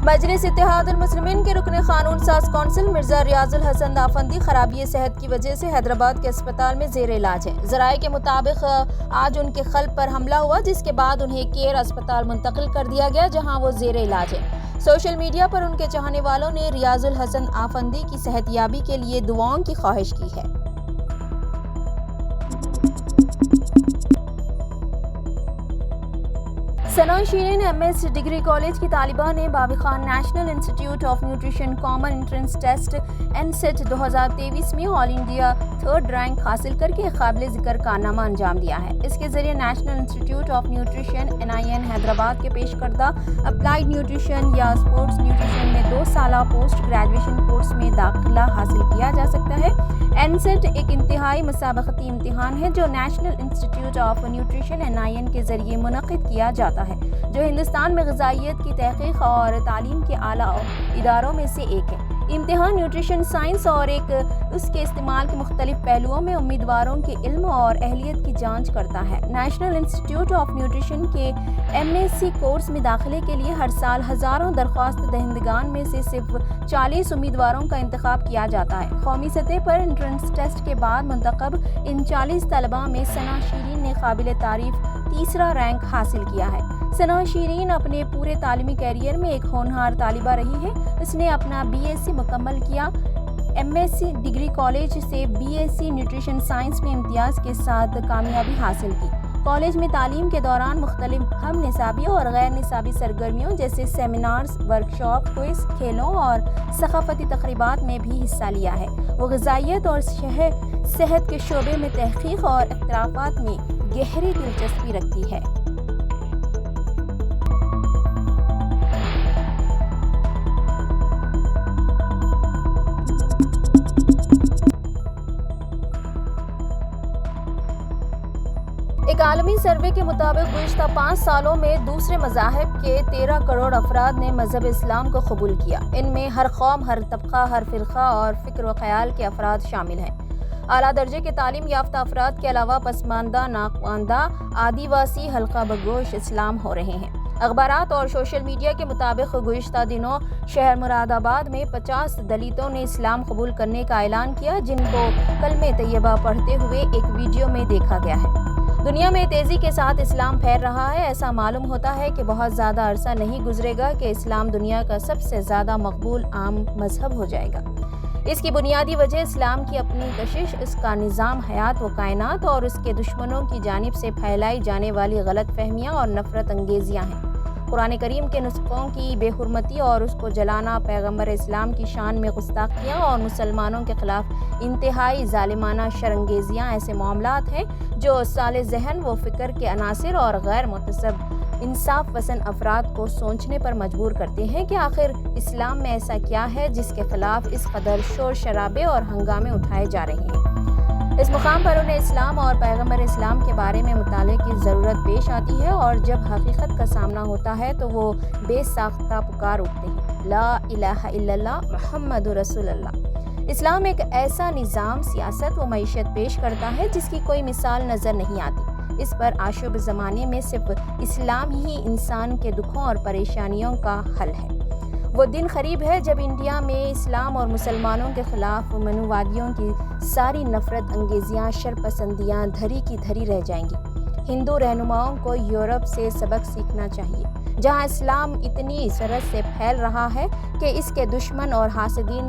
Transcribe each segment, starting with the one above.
मजलिस इत्तेहादुल मुस्लिमीन के रुकन कानून साज कौंसिल मिर्जा रियाजुल हसन आफंदी खराबी सेहत की वजह से हैदराबाद के अस्पताल में जेर इलाज है। जराये के मुताबिक आज उनके क़ल्ब पर हमला हुआ, जिसके बाद उन्हें केयर अस्पताल मुंतकिल कर दिया गया, जहां वो जेर इलाज है। सोशल मीडिया पर उनके चाहने वालों ने रियाजुल हसन आफंदी की सेहतयाबी के लिए दुआओं की ख्वाहिश की है। Sana Shireen MS degree college की तालिबा ने Babi Khan national institute of nutrition common entrance test NCET 2023 में ऑल इंडिया 3rd रैंक हासिल करके एक काबिल जिक्र कारनामा अंजाम दिया है। इसके जरिए national institute of nutrition NIN Hyderabad के पेश करदा अप्लाइड न्यूट्रिशन या स्पोर्ट्स न्यूट्रिशन में 2 साला पोस्ट ग्रेजुएशन कोर्स में दाखिला हासिल किया जा सकता है। NCET एक इंतहाई मुसाबकती इम्तिहान है जो national institute of nutrition NIN के जरिए मुनक़िद किया जाता है, जो हिंदुस्तान में ग़िज़ाइयत की तहक़ीक़ और तालीम के आला इदारों में से एक है। इम्तिहान न्यूट्रिशन साइंस और उसके इस्तेमाल के मुख्तलिफ पहलुओं में उम्मीदवारों के इल्म और अहलियत की जांच करता है। नेशनल इंस्टीट्यूट ऑफ न्यूट्रिशन के MSc कोर्स में दाखिले के लिए हर साल हज़ारों दरख्वास्त दहिंदगान में से सिर्फ 40 उम्मीदवारों का इंतखाब किया जाता है। कौमी सतह पर एंट्रेंस टेस्ट के बाद मुंतखब इन 40 तलबा में सना शीरीन ने काबिल तारीफ 3रा रैंक हासिल किया है। सना शीरीन अपने पूरे तालीमी कैरियर में एक होनहार तालिबा रही है। उसने अपना BSc मुकम्मल किया। MSc डिग्री कॉलेज से BSc न्यूट्रिशन साइंस में इम्तियाज़ के साथ कामयाबी हासिल की। कॉलेज में तालीम के दौरान मुख्तलिफ हम निसाबी और गैर निसाबी सरगर्मियों जैसे सेमिनार्स, वर्कशॉप, क्विज़, खेलों और सकाफती तकरीबात में भी हिस्सा लिया है। वो ग़िज़ाइयत और सेहत के शोबे में तहक़ीक़ और इख्तराफ़ात में गहरी दिलचस्पी रखती है। एक आलमी सर्वे के मुताबिक गुज़िश्ता 5 सालों में दूसरे मज़ाहिब के 13 करोड़ अफराद ने मज़हब इस्लाम को कबूल किया। इनमें हर कौम, हर तबका, हर फ़िरक़ा और फ़िक्र व ख़याल के अफराद शामिल हैं। आला दर्जे के तालीम याफ्ता अफराद के अलावा पसमानदा, नाखवानदा, आदिवासी हल्का बगोश इस्लाम हो रहे हैं। अखबारात और सोशल मीडिया के मुताबिक गुज़िश्ता दिनों शहर मुरादाबाद में 50 दलितों ने इस्लाम कबूल करने का ऐलान किया, जिनको कलमे तैयबा पढ़ते हुए एक वीडियो में देखा गया है। दुनिया में तेज़ी के साथ इस्लाम फैल रहा है। ऐसा मालूम होता है कि बहुत ज़्यादा अरसा नहीं गुजरेगा कि इस्लाम दुनिया का सबसे ज़्यादा मकबूल आम मजहब हो जाएगा। इसकी बुनियादी वजह इस्लाम की अपनी कशिश, उसका निज़ाम हयात व कायनात और उसके दुश्मनों की जानिब से फैलाई जाने वाली गलत फहमियाँ और नफ़रत अंगेजियाँ हैं। कुरान करीम के नुस्ख़ों की बेहुरमती और उसको जलाना, पैगम्बर इस्लाम की शान में गुस्ताखियाँ और मुसलमानों के ख़िलाफ़ इंतहाई ज़ालिमाना शरंगेजियाँ ऐसे मामलात हैं जो साले ज़हन व फ़िक्र के अनासिर और गैर मुतसब इंसाफ पसंद अफराद को सोचने पर मजबूर करते हैं कि आखिर इस्लाम में ऐसा क्या है जिसके ख़िलाफ़ इस कदर शोर शराबे और हंगामे उठाए जा रहे हैं। इस मुकाम पर उन्हें इस्लाम और पैगम्बर इस्लाम के बारे में मुताले की ज़रूरत पेश आती है और जब हकीकत का सामना होता है तो वो बेसाख्ता पुकार उठते हैं, ला इलाहा इल्लल्लाह मुहम्मदुर रसूलुल्लाह। इस्लाम एक ऐसा निज़ाम, सियासत व मईशत पेश करता है जिसकी कोई मिसाल नज़र नहीं आती। इस पर आशुब ज़माने में सिर्फ इस्लाम ही इंसान के दुखों और परेशानियों का हल है। वो दिन करीब है जब इंडिया में इस्लाम और मुसलमानों के ख़िलाफ़ मनुवादियों की सारी नफ़रत अंगेजियाँ, शरपसंदियाँ धरी की धरी रह जाएंगी। हिंदू रहनुमाओं को यूरोप से सबक सीखना चाहिए, जहाँ इस्लाम इतनी सरहद से फैल रहा है कि इसके दुश्मन और हासिदीन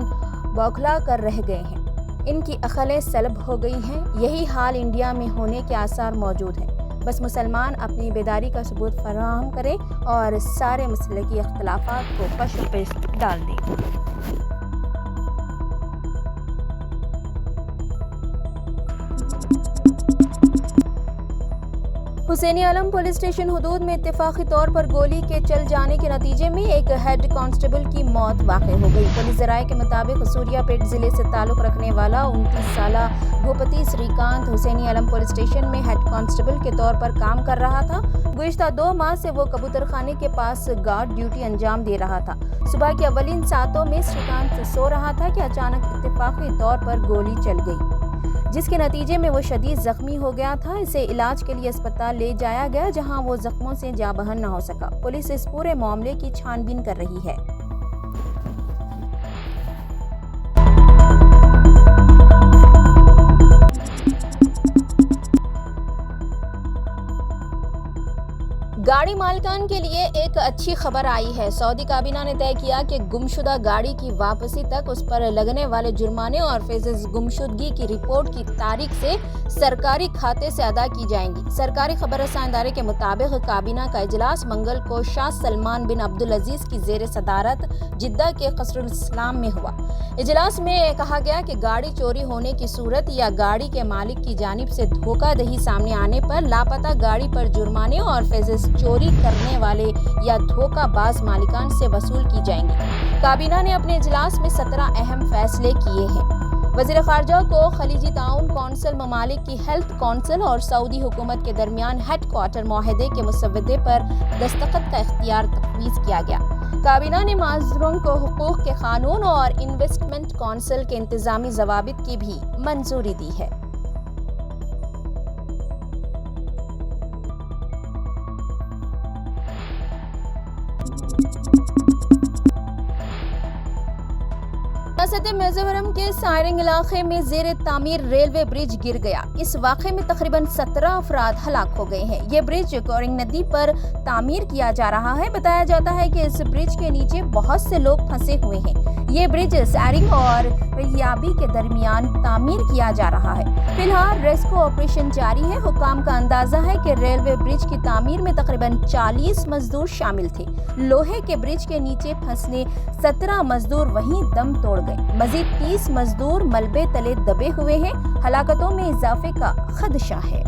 बौखला कर रह गए हैं। इनकी अक़लें सलब हो गई हैं। यही हाल इंडिया में होने के आसार मौजूद हैं। बस मुसलमान अपनी बेदारी का सबूत फराहम करें और सारे मसलकी इख्तिलाफ़ात को पश पेश डाल दें। हुसैनी आलम पुलिस स्टेशन हुदूद में इत्तेफाकी तौर पर गोली के चल जाने के नतीजे में एक हेड कांस्टेबल की मौत वाक़ई हो गई। पुलिस ज़राए के मुताबिक सूर्यापेट ज़िले से ताल्लुक़ रखने वाला 29 साला भूपति श्रीकांत हुसैनी आलम पुलिस स्टेशन में हेड कांस्टेबल के तौर पर काम कर रहा था। गुज़िश्ता 2 माह से वो कबूतर खाने के पास गार्ड ड्यूटी अंजाम दे रहा था। सुबह की अवलिन सातों में श्रीकांत सो रहा था कि अचानक इत्तेफाकी तौर पर गोली चल गई। जिसके नतीजे में वो शदीद जख्मी हो गया था। इसे इलाज के लिए अस्पताल ले जाया गया, जहां वो जख्मों से जाँ बहन न हो सका। पुलिस इस पूरे मामले की छानबीन कर रही है। गाड़ी मालिकान के लिए एक अच्छी खबर आई है। सऊदी काबीना ने तय किया कि गुमशुदा गाड़ी की वापसी तक उस पर लगने वाले जुर्माने और फीस गुमशुदगी की रिपोर्ट की तारीख से सरकारी खाते से अदा की जाएंगी। सरकारी खबर रसां इदारे के मुताबिक काबीना का इजलास मंगल को शाह सलमान बिन अब्दुल अजीज की जेर सदारत जिद्दा के कसरुल इस्लाम में हुआ। इजलास में कहा गया कि गाड़ी चोरी होने की सूरत या गाड़ी के मालिक की जानिब से धोखाधही सामने आने पर लापता गाड़ी पर जुर्माने और फीस चोरी करने वाले या धोखाबाज मालिकान से वसूल की जाएंगी। काबीना ने अपने इजलास में 17 अहम फैसले किए हैं। वज़ीर ख़ारजा को खलीजी ताउन कौंसिल ममालिक की हेल्थ कौंसिल और सऊदी हुकूमत के दरमियान हेड क्वार्टर मुआहदे के मुसव्वदे पर दस्तखत का इख्तियार तफवीज़ किया गया। काबीना ने माज़रून को हुकूक के कानून और इन्वेस्टमेंट कौंसिल के इंतजामी ज़वाबित की भी मंजूरी दी है। रियासत मिज़ोरम के सायरंग इलाके में ज़ेर तामीर रेलवे ब्रिज गिर गया। इस वाक़े में तकरीबन 17 अफराद हलाक हो गए हैं। ये ब्रिज कोरिंग नदी पर तामीर किया जा रहा है। बताया जाता है कि इस ब्रिज के नीचे बहुत से लोग फंसे हुए हैं। ये ब्रिज सायरंग और याबी के दरमियान तामीर किया जा रहा है। फिलहाल रेस्क्यू ऑपरेशन जारी है। हुकाम का अंदाजा है कि रेलवे ब्रिज की तामीर में तकरीबन 40 मजदूर शामिल थे। लोहे के ब्रिज के नीचे फंसने 17 मजदूर वहीं दम तोड़ गए। मजीद 30 मजदूर मलबे तले दबे हुए हैं। हलाकतों में इजाफे का खदशा है।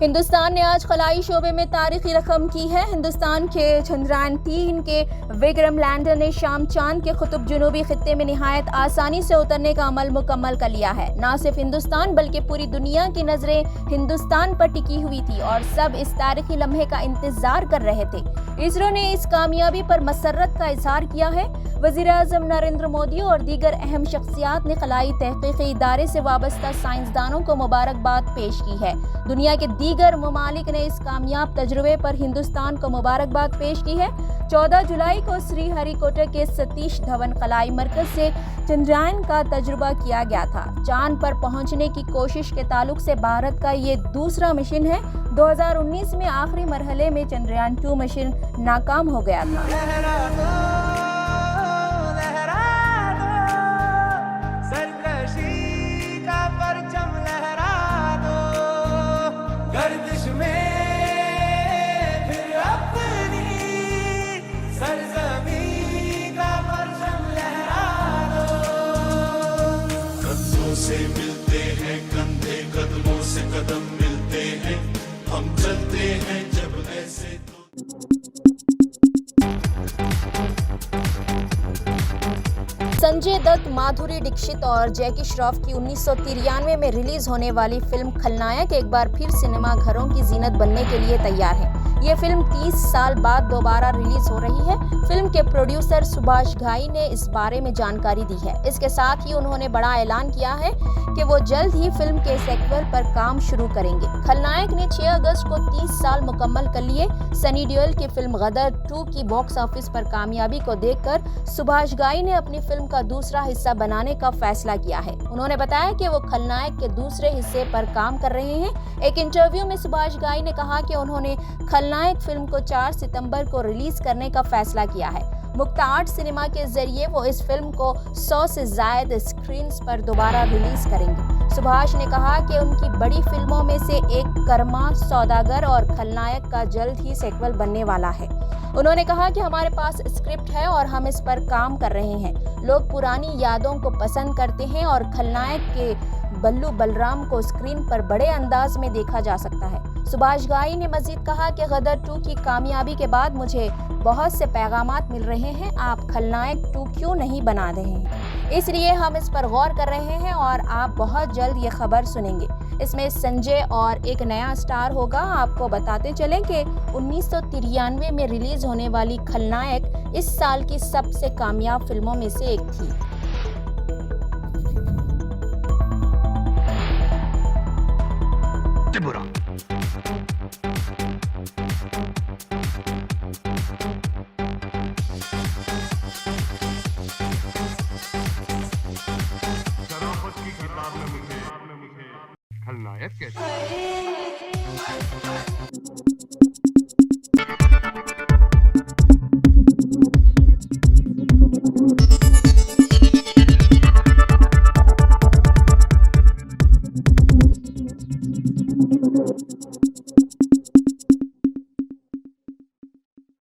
हिंदुस्तान ने आज खलाई शोबे में तारीखी रकम की है। हिंदुस्तान के चंद्रयान 3 के विक्रम लैंडर ने शाम चांद के कुतुब जुनूबी खित्ते में निहायत आसानी से उतरने का अमल मुकम्मल कर लिया है। न सिर्फ हिंदुस्तान बल्कि पूरी दुनिया की नजरें हिंदुस्तान पर टिकी हुई थी और सब इस तारीखी लम्हे का इंतजार कर रहे थे। इसरो ने इस कामयाबी पर मसर्रत का इजहार किया है। वज़ीर-ए-आज़म नरेंद्र मोदी और दीगर अहम शख्सियात ने खलाई तहकीकी इदारे से वाबस्ता साइंसदानों को मुबारकबाद पेश की है। दुनिया के दीगर ममालिक ने इस कामयाब तजुर्बे पर हिंदुस्तान को मुबारकबाद पेश की है। 14 जुलाई को श्रीहरिकोटा के सतीश धवन खलाई मरकज से चंद्रयान का तजुर्बा किया गया था। चांद पर पहुंचने की कोशिश के ताल्लुक से भारत का ये दूसरा मिशन है। 2019 में आखिरी मरहले में चंद्रयान 2 मिशन नाकाम हो गया था। से मिलते हैं कंधे कदमों से कदम मिलते हैं, हम चलते हैं जब ऐसे संजय दत्त, माधुरी दीक्षित और जैकी श्रॉफ की 1993 में रिलीज होने वाली फिल्म खलनायक एक बार फिर सिनेमा घरों की जीनत बनने के लिए तैयार है। ये फिल्म 30 साल बाद दोबारा रिलीज हो रही है। फिल्म के प्रोड्यूसर सुभाष घाई ने इस बारे में जानकारी दी है। इसके साथ ही उन्होंने बड़ा ऐलान किया है कि वो जल्द ही फिल्म के सेक्वल पर काम शुरू करेंगे। खलनायक ने 6 अगस्त को 30 साल मुकम्मल कर लिए। सनी देओल की फिल्म गदर 2 की बॉक्स ऑफिस पर कामयाबी को देखकर सुभाष घाई ने अपनी फिल्म का दूसरा हिस्सा बनाने का फैसला किया है। उन्होंने बताया कि वो खलनायक के दूसरे हिस्से पर काम कर रहे हैं। एक इंटरव्यू में सुभाष घाई ने कहा कि उन्होंने खलनायक फिल्म को 4 सितंबर को रिलीज करने का फैसला किया है। मुक्ता आर्ट सिनेमा के जरिए वो इस फिल्म को 100 से ज्यादा स्क्रीन्स पर दोबारा रिलीज करेंगे। सुभाष ने कहा कि उनकी बड़ी फिल्मों में से एक कर्मा, सौदागर और खलनायक का जल्द ही सेक्वल बनने वाला है। उन्होंने कहा कि हमारे पास स्क्रिप्ट है और हम इस पर काम कर रहे हैं। लोग पुरानी यादों को पसंद करते हैं और खलनायक के बल्लू बलराम को स्क्रीन पर बड़े अंदाज में देखा जा सकता है। सुभाष घाई ने मजीद कहा कि गदर 2 की कामयाबी के बाद मुझे बहुत से पैगामात मिल रहे हैं, आप खलनायक 2 क्यों नहीं बना रहे हैं, इसलिए हम इस पर गौर कर रहे हैं और आप बहुत जल्द ये खबर सुनेंगे। इसमें संजय और एक नया स्टार होगा। आपको बताते चलें कि 1993 में रिलीज होने वाली खलनायक इस साल की सबसे कामयाब फिल्मों में से एक थी। त्रिपुरा शराफत की किताब में मुझे खलनायक कहते हैं।